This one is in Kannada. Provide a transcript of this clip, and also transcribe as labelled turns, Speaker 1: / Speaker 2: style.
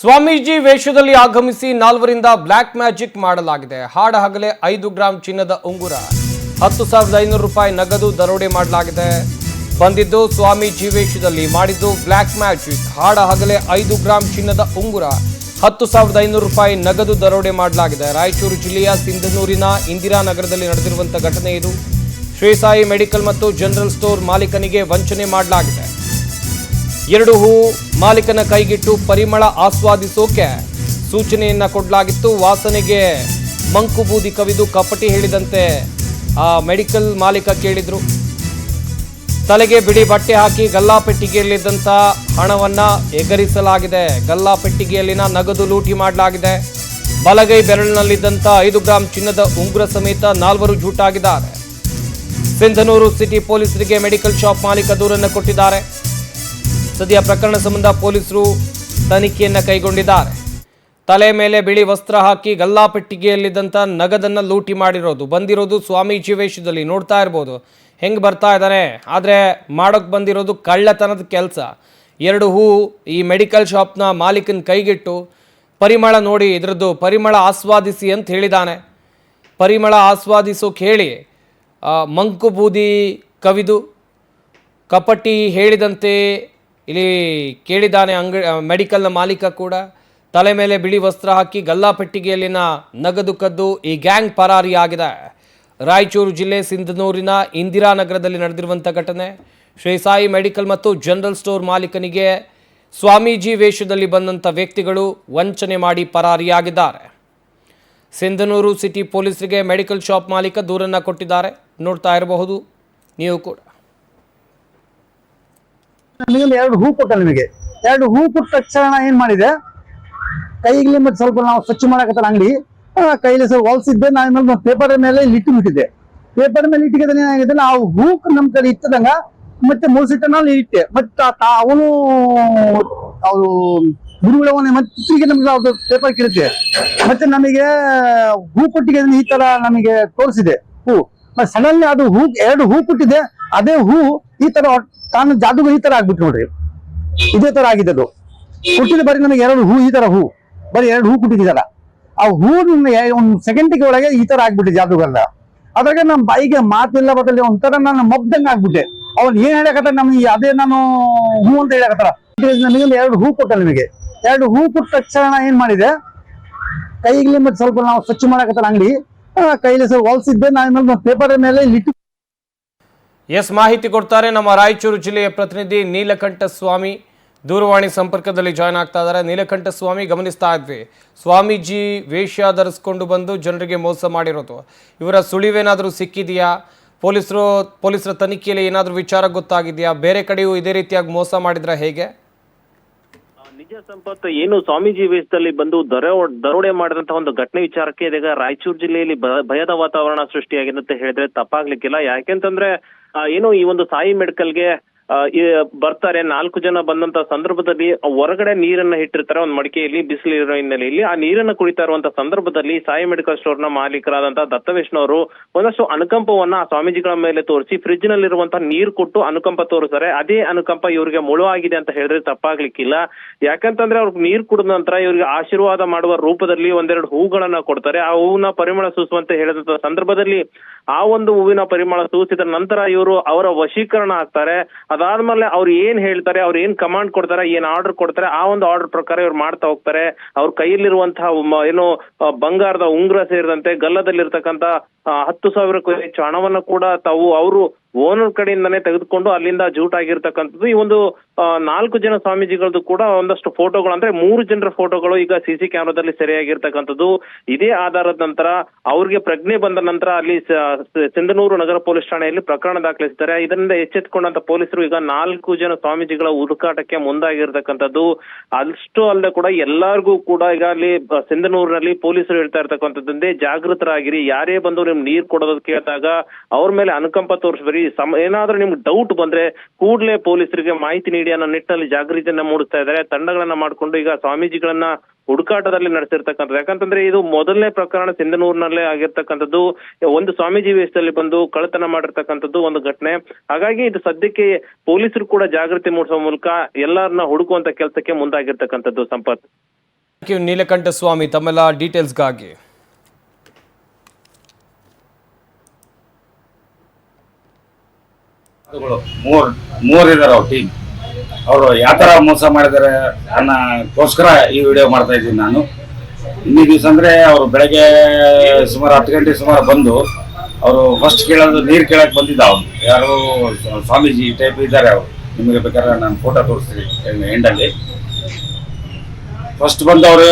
Speaker 1: ಸ್ವಾಮೀಜಿ ವೇಷದಲ್ಲಿ ಆಗಮಿಸಿ ನಾಲ್ವರಿಂದ ಬ್ಲಾಕ್ ಮ್ಯಾಜಿಕ್ ಮಾಡಲಾಗಿದೆ. ಹಾಡ ಹಗಲೇ 5 ಗ್ರಾಂ ಚಿನ್ನದ ಉಂಗುರ, 10,500 ರೂಪಾಯಿ ನಗದು ದರೋಡೆ ಮಾಡಲಾಗಿದೆ. ಬಂದಿದ್ದು ಸ್ವಾಮೀಜಿ ವೇಷದಲ್ಲಿ, ಮಾಡಿದ್ದು ಬ್ಲಾಕ್ ಮ್ಯಾಜಿಕ್. ಹಾಡ ಹಗಲೇ 5 ಗ್ರಾಂ ಚಿನ್ನದ ಉಂಗುರ, 10,500 ರೂಪಾಯಿ ನಗದು ದರೋಡೆ ಮಾಡಲಾಗಿದೆ. ರಾಯಚೂರು ಜಿಲ್ಲೆಯ ಸಿಂಧನೂರಿನ ಇಂದಿರಾನಗರದಲ್ಲಿ ನಡೆದಿರುವಂತಹ ಘಟನೆ ಇದು. ಶ್ರೀ ಸಾಯಿ ಮೆಡಿಕಲ್ ಮತ್ತು ಜನರಲ್ ಸ್ಟೋರ್ ಮಾಲೀಕನಿಗೆ ವಂಚನೆ ಮಾಡಲಾಗಿದೆ. 2 ಹೂ ಮಾಲೀಕನ ಕೈಗಿಟ್ಟು ಪರಿಮಳ ಆಸ್ವಾದಿಸೋಕೆ ಸೂಚನೆಯನ್ನ ಕೊಡಲಾಗಿತ್ತು. ವಾಸನೆಗೆ ಮಂಕು ಬೂದಿ ಕವಿದು ಕಪಟಿ ಹೇಳಿದಂತೆ ಆ ಮೆಡಿಕಲ್ ಮಾಲೀಕ ಕೇಳಿದ್ರು. ತಲೆಗೆ ಬಿಳಿ ಬಟ್ಟೆ ಹಾಕಿ ಗಲ್ಲಾಪೆಟ್ಟಿಗೆಯಲ್ಲಿದ್ದಂಥ ಹಣವನ್ನ ಎಗರಿಸಲಾಗಿದೆ. ಗಲ್ಲಾಪೆಟ್ಟಿಗೆಯಲ್ಲಿನ ನಗದು ಲೂಟಿ ಮಾಡಲಾಗಿದೆ. ಬಲಗೈ ಬೆರಳಿನಲ್ಲಿದ್ದಂಥ 5 ಗ್ರಾಂ ಚಿನ್ನದ ಉಂಗುರ ಸಮೇತ 4 ಜೂಟಾಗಿದ್ದಾರೆ. ಸಿಂಧನೂರು ಸಿಟಿ ಪೊಲೀಸರಿಗೆ ಮೆಡಿಕಲ್ ಶಾಪ್ ಮಾಲೀಕ ದೂರನ್ನು ಕೊಟ್ಟಿದ್ದಾರೆ. ಸದ್ಯ ಪ್ರಕರಣ ಸಂಬಂಧ ಪೊಲೀಸರು ತನಿಖೆಯನ್ನ ಕೈಗೊಂಡಿದ್ದಾರೆ. ತಲೆ ಮೇಲೆ ಬಿಳಿ ವಸ್ತ್ರ ಹಾಕಿ ಗಲ್ಲಾಪೆಟ್ಟಿಗೆಯಲ್ಲಿದ್ದಂಥ ನಗದನ್ನು ಲೂಟಿ ಮಾಡಿರೋದು. ಬಂದಿರೋದು ಸ್ವಾಮೀಜಿ ವೇಷದಲ್ಲಿ, ನೋಡ್ತಾ ಇರ್ಬೋದು ಹೆಂಗೆ ಬರ್ತಾ ಇದ್ದಾನೆ. ಆದರೆ ಮಾಡೋಕ್ಕೆ ಬಂದಿರೋದು ಕಳ್ಳತನದ ಕೆಲಸ. 2 ಹೂ ಈ ಮೆಡಿಕಲ್ ಶಾಪ್ನ ಮಾಲೀಕನ ಕೈಗಿಟ್ಟು ಪರಿಮಳ ನೋಡಿ, ಇದರದ್ದು ಪರಿಮಳ ಆಸ್ವಾದಿಸಿ ಅಂತ ಹೇಳಿದ್ದಾನೆ. ಪರಿಮಳ ಆಸ್ವಾದಿಸೋಕೆ ಹೇಳಿ ಮಂಕು ಬೂದಿ ಕವಿದು ಕಪಟಿ ಹೇಳಿದಂತೆ ಇಲ್ಲಿ ಕೇಳಿದ್ದಾನೆ. ಮೆಡಿಕಲ್ನ ಮಾಲೀಕ ಕೂಡ ತಲೆ ಮೇಲೆ ಬಿಳಿ ವಸ್ತ್ರ ಹಾಕಿ ಗಲ್ಲಾಪೆಟ್ಟಿಗೆಯಲ್ಲಿನ ನಗದು ಕದ್ದು ಈ ಗ್ಯಾಂಗ್ ಪರಾರಿಯಾಗಿದೆ. ರಾಯಚೂರು ಜಿಲ್ಲೆ ಸಿಂಧನೂರಿನ ಇಂದಿರಾನಗರದಲ್ಲಿ ನಡೆದಿರುವಂಥ ಘಟನೆ. ಶ್ರೀ ಸಾಯಿ ಮೆಡಿಕಲ್ ಮತ್ತು ಜನರಲ್ ಸ್ಟೋರ್ ಮಾಲೀಕನಿಗೆ ಸ್ವಾಮೀಜಿ ವೇಷದಲ್ಲಿ ಬಂದಂಥ ವ್ಯಕ್ತಿಗಳು ವಂಚನೆ ಮಾಡಿ ಪರಾರಿಯಾಗಿದ್ದಾರೆ. ಸಿಂಧನೂರು ಸಿಟಿ ಪೊಲೀಸರಿಗೆ ಮೆಡಿಕಲ್ ಶಾಪ್ ಮಾಲೀಕ ದೂರನ್ನು ಕೊಟ್ಟಿದ್ದಾರೆ. ನೋಡ್ತಾ ಇರಬಹುದು ನೀವು ಕೂಡ.
Speaker 2: ನಮಗೆ 2 ಹೂ ಕೊಟ್ಟ. ನಿಮಗೆ 2 ಹೂ ಕೊಟ್ಟ ತಕ್ಷಣ ಏನ್ ಮಾಡಿದೆ, ಕೈಗೆ ಮತ್ತೆ ಸ್ವಲ್ಪ ನಾವು ಸ್ವಚ್ಛ ಮಾಡಕತ್ತ ಅಂಗಡಿ ಕೈಲಿ ಸ್ವಲ್ಪ ಹೊಲ್ಸಿದ್ದೆ. ನಾನು ಪೇಪರ್ ಮೇಲೆ ಇಟ್ಟು ಬಿಟ್ಟಿದ್ದೆ. ಪೇಪರ್ ಮೇಲೆ ಇಟ್ಟಿಗೆ ಏನಾಗಿದೆ, ನಾವು ಹೂ ನಮ್ ಕಡೆ ಇಟ್ಟದಂಗ ಮತ್ತೆ ಮೂಸಿಟ್ಟ ನಾನು ಇಟ್ಟೆ. ಮತ್ತೆ ಅವನು ಅವರು ಗುರುಗಳವನೇ ಮತ್ತೆ ನಮ್ಗೆ ಅವ್ರದ್ದು ಪೇಪರ್ ಕಿರುತ್ತೆ. ಮತ್ತೆ ನಮಗೆ ಹೂ ಕೊಟ್ಟಿಗೆ ಈ ತರ ನಮಗೆ ತೋರಿಸಿದೆ ಹೂ. ಮತ್ತೆ ಸಡನ್ಲಿ ಅದು ಹೂ 2 ಹೂ ಕೊಟ್ಟಿದೆ. ಅದೇ ಹೂ ಈ ತರ ತಾನು ಜಾದುಗ ಈ ತರ ಆಗ್ಬಿಟ್ಟು ನೋಡ್ರಿ, ಇದೇ ತರ ಆಗಿದ್ದು ಕೊಟ್ಟಿದ್ದು. ಬರೀ ನಮಗೆ 2 ಹೂ, ಈ ತರ ಹೂ ಬರೀ 2 ಹೂ ಕೊಟ್ಟಿದ್ದಾರ. ಆ ಹೂ ಒಂದು ಸೆಕೆಂಡಿಗೆ ಒಳಗೆ ಈ ತರ ಆಗ್ಬಿಟ್ಟೆ ಜಾದುಗಲ್ಲ. ಅದ್ರಾಗ ನಮ್ಮ ಬಾಯಿಗೆ ಮಾತಿಲ್ಲ, ಬದಲಿ ಒಂಥರ ನಾನು ಮಬ್ದಂಗ ಆಗ್ಬಿಟ್ಟೆ. ಅವ್ನು ಏನ್ ಹೇಳಕತ್ತ ನಮ್ಗೆ ಅದೇ ನಾನು ಹೂ ಅಂತ ಹೇಳಕತ್ತಾರ. ನಮಗೆ 2 ಹೂ ಕೊಟ್ಟ. ನಿಮಗೆ 2 ಹೂ ಕೊಟ್ಟ ತಕ್ಷಣ ಏನ್ ಮಾಡಿದೆ, ಕೈಗೆ ಮತ್ತೆ ಸ್ವಲ್ಪ ನಾವು ಸ್ವಚ್ಛ ಮಾಡಕತ್ತಾರ ಅಂಗಡಿ ಕೈಲಿ ಸ್ವಲ್ಪ ಹೊಲ್ಸಿದ್ದೆ. ನಾನು ಪೇಪರ್ ಮೇಲೆ ಇಟ್ಟು
Speaker 1: ಮಾಹಿತಿ ಕೊಡ್ತಾರೆ ನಮ್ಮ ರಾಯಚೂರು ಜಿಲ್ಲೆಯ ಪ್ರತಿನಿಧಿ ನೀಲಕಂಠ ಸ್ವಾಮಿ. ದೂರವಾಣಿ ಸಂಪರ್ಕದಲ್ಲಿ ಜಾಯ್ನ್ ಆಗ್ತಾ ಇದ್ದಾರೆ. ನೀಲಕಂಠ ಸ್ವಾಮಿ, ಗಮನಿಸ್ತಾ ಇದ್ವಿ ಸ್ವಾಮೀಜಿ ವೇಷ ಧರಿಸ್ಕೊಂಡು ಬಂದು ಜನರಿಗೆ ಮೋಸ ಮಾಡಿರೋದು. ಇವರ ಸುಳಿವೇನಾದರೂ ಸಿಕ್ಕಿದೆಯಾ? ಪೊಲೀಸರ ತನಿಖೆಯಲ್ಲಿ ಏನಾದರೂ ವಿಚಾರ ಗೊತ್ತಾಗಿದೆಯಾ? ಬೇರೆ ಕಡೆಯೂ ಇದೇ ರೀತಿಯಾಗಿ ಮೋಸ ಮಾಡಿದ್ರೆ ಹೇಗೆ?
Speaker 3: ನಿಜ ಸಂಪತ್, ಏನು ಸ್ವಾಮೀಜಿ ವೇಷದಲ್ಲಿ ಬಂದು ದರೋಡೆ ಮಾಡಿದಂತಹ ಒಂದು ಘಟನೆ ವಿಚಾರಕ್ಕೆ ಇದೀಗ ರಾಯಚೂರು ಜಿಲ್ಲೆಯಲ್ಲಿ ಭಯದ ವಾತಾವರಣ ಸೃಷ್ಟಿಯಾಗಿದೆ ಅಂತ ಹೇಳಿದ್ರೆ ತಪ್ಪಾಗ್ಲಿಕ್ಕಿಲ್ಲ. ಯಾಕೆಂತಂದ್ರೆ ಏನು ಈ ಒಂದು ಸಾಯಿ ಮೆಡಿಕಲ್ಗೆ ಬರ್ತಾರೆ 4 ಜನ ಬಂದಂತ ಸಂದರ್ಭದಲ್ಲಿ ಹೊರಗಡೆ ನೀರನ್ನ ಇಟ್ಟಿರ್ತಾರೆ ಒಂದು ಮಡಿಕೆಯಲ್ಲಿ, ಬಿಸಿಲಿರೋ ಹಿನ್ನೆಲೆಯಲ್ಲಿ. ಆ ನೀರನ್ನ ಕುಡಿತಾ ಇರುವಂತ ಸಂದರ್ಭದಲ್ಲಿ ಸಾಯಿ ಮೆಡಿಕಲ್ ಸ್ಟೋರ್ ನ ಮಾಲೀಕರಾದಂತಹ ದತ್ತವೇಶ್ನವರು ಒಂದಷ್ಟು ಅನುಕಂಪವನ್ನ ಆ ಸ್ವಾಮೀಜಿಗಳ ಮೇಲೆ ತೋರಿಸಿ ಫ್ರಿಡ್ಜ್ ನಲ್ಲಿರುವಂತಹ ನೀರು ಕೊಟ್ಟು ಅನುಕಂಪ ತೋರಿಸ್ತಾರೆ. ಅದೇ ಅನುಕಂಪ ಇವರಿಗೆ ಮುಳುವಾಗಿದೆ ಅಂತ ಹೇಳಿದ್ರೆ ತಪ್ಪಾಗ್ಲಿಕ್ಕಿಲ್ಲ. ಯಾಕಂತಂದ್ರೆ ಅವ್ರಿಗೆ ನೀರು ಕುಡಿದ ನಂತರ ಇವ್ರಿಗೆ ಆಶೀರ್ವಾದ ಮಾಡುವ ರೂಪದಲ್ಲಿ 1-2 ಹೂಗಳನ್ನ ಕೊಡ್ತಾರೆ. ಆ ಹೂವಿನ ಪರಿಮಳ ಸೂಸುವಂತೆ ಹೇಳಿದಂತ ಸಂದರ್ಭದಲ್ಲಿ ಆ ಒಂದು ಹೂವಿನ ಪರಿಮಳ ಸೂಸಿದ ನಂತರ ಇವರು ಅವರ ವಶೀಕರಣ ಆಗ್ತಾರೆ. ಅದಾದ್ಮೇಲೆ ಅವ್ರು ಏನ್ ಹೇಳ್ತಾರೆ, ಅವ್ರು ಏನ್ ಕಮಾಂಡ್ ಕೊಡ್ತಾರೆ, ಏನ್ ಆರ್ಡರ್ ಕೊಡ್ತಾರೆ, ಆ ಒಂದು ಆರ್ಡರ್ ಪ್ರಕಾರ ಇವ್ರು ಮಾಡ್ತಾ ಹೋಗ್ತಾರೆ. ಅವ್ರ ಕೈಯಲ್ಲಿರುವಂತಹ ಏನು ಬಂಗಾರದ ಉಂಗುರ ಸೇರಿದಂತೆ ಗಲ್ಲದಲ್ಲಿರ್ತಕ್ಕಂಥ 10,000ಕ್ಕೂ ಹೆಚ್ಚು ಹಣವನ್ನ ಕೂಡ ಅವರು ಓನರ್ ಕಡೆಯಿಂದಾನೇ ತೆಗೆದುಕೊಂಡು ಅಲ್ಲಿಂದ ಜೂಟಾಗಿರ್ತಕ್ಕಂಥದ್ದು. ಈ ಒಂದು 4 ಜನ ಸ್ವಾಮೀಜಿಗಳದ್ದು ಕೂಡ ಒಂದಷ್ಟು ಫೋಟೋಗಳು, ಅಂದ್ರೆ 3 ಜನರ ಫೋಟೋಗಳು ಈಗ ಸಿಸಿ ಕ್ಯಾಮೆರಾದಲ್ಲಿ ಸೆರೆಯಾಗಿರ್ತಕ್ಕಂಥದ್ದು. ಇದೇ ಆಧಾರದ ನಂತರ ಅವ್ರಿಗೆ ಪ್ರಜ್ಞೆ ಬಂದ ನಂತರ ಅಲ್ಲಿ ಸಿಂಧನೂರು ನಗರ ಪೊಲೀಸ್ ಠಾಣೆಯಲ್ಲಿ ಪ್ರಕರಣ ದಾಖಲಿಸಿದ್ದಾರೆ. ಇದರಿಂದ ಎಚ್ಚೆತ್ತುಕೊಂಡಂತ ಪೊಲೀಸರು ಈಗ 4 ಜನ ಸ್ವಾಮೀಜಿಗಳ ಹುಡುಕಾಟಕ್ಕೆ ಮುಂದಾಗಿರ್ತಕ್ಕಂಥದ್ದು. ಅಷ್ಟು ಅಲ್ಲದೆ ಕೂಡ ಎಲ್ಲರಿಗೂ ಕೂಡ ಈಗ ಅಲ್ಲಿ ಸಿಂಧನೂರಿನಲ್ಲಿ ಪೊಲೀಸರು ಹೇಳ್ತಾ ಇರ್ತಕ್ಕಂಥದ್ದೇ ಜಾಗೃತರಾಗಿರಿ. ಯಾರೇ ಬಂದು ನಿಮ್ ನೀರ್ ಕೊಡೋದಕ್ಕೆ ಕೇಳಿದಾಗ ಅವ್ರ ಮೇಲೆ ಅನುಕಂಪ ತೋರಿಸ್ಬೇಡಿ. ಏನಾದ್ರೂ ನಿಮ್ಗೆ ಡೌಟ್ ಬಂದ್ರೆ ಕೂಡಲೇ ಪೊಲೀಸರಿಗೆ ಮಾಹಿತಿ ನೀಡಿ ಅನ್ನೋ ನಿಟ್ಟಿನಲ್ಲಿ ಜಾಗೃತಿಯನ್ನ ಮೂಡಿಸ್ತಾ ಇದ್ದಾರೆ. ತಂಡಗಳನ್ನ ಮಾಡ್ಕೊಂಡು ಈಗ ಸ್ವಾಮೀಜಿಗಳನ್ನ ಹುಡುಕಾಟದಲ್ಲಿ ನಡೆಸಿರ್ತಕ್ಕಂಥದ್ದು. ಯಾಕಂತಂದ್ರೆ ಇದು ಮೊದಲನೇ ಪ್ರಕರಣ ಸಿಂಧನೂರಿನಲ್ಲೇ ಆಗಿರ್ತಕ್ಕಂಥದ್ದು. ಒಂದು ಸ್ವಾಮೀಜಿ ವೇಷದಲ್ಲಿ ಬಂದು ಕಳ್ಳತನ ಮಾಡಿರ್ತಕ್ಕಂಥದ್ದು ಒಂದು ಘಟನೆ. ಹಾಗಾಗಿ ಇದು ಸದ್ಯಕ್ಕೆ ಪೊಲೀಸರು ಕೂಡ ಜಾಗೃತಿ ಮೂಡಿಸುವ ಮೂಲಕ ಎಲ್ಲರನ್ನ ಹುಡುಕುವಂತ ಕೆಲಸಕ್ಕೆ ಮುಂದಾಗಿರ್ತಕ್ಕಂಥದ್ದು. ಸಂಪತ್.
Speaker 1: ನೀಲಕಂಠ ಸ್ವಾಮಿ ತಮ್ಮೆಲ್ಲ ಡೀಟೇಲ್ಸ್ಗಾಗಿ.
Speaker 4: ಮೂವರು ಇದಾರೆ ಅವ್ರ ಟೀಮ್. ಅವರು ಯಾವ ತರ ಮೋಸ ಮಾಡಿದ್ದಾರೆ ಅನ್ನೋಕ್ಕೋಸ್ಕರ ಈ ವಿಡಿಯೋ ಮಾಡ್ತಾ ಇದ್ದೀನಿ ನಾನು. ಇನ್ನಿ ದಿವಸ ಅಂದ್ರೆ ಅವರು ಬೆಳಗ್ಗೆ ಸುಮಾರು 10 ಗಂಟೆ ಸುಮಾರು ಬಂದು ಅವರು ಫಸ್ಟ್ ಕೇಳೋದು ನೀರು ಕೇಳಕ್ ಬಂದಿದ್ದ. ಅವ್ರು ಯಾರು ಸ್ವಾಮೀಜಿ ಟೈಪ್ ಇದ್ದಾರೆ. ಅವರು ನಿಮಗೆ ಬೇಕಾದ್ರೆ ನಾನು ಫೋಟೋ ತೋರಿಸ್ತೀನಿ ಎಂಡಲ್ಲಿ. ಫಸ್ಟ್ ಬಂದವರು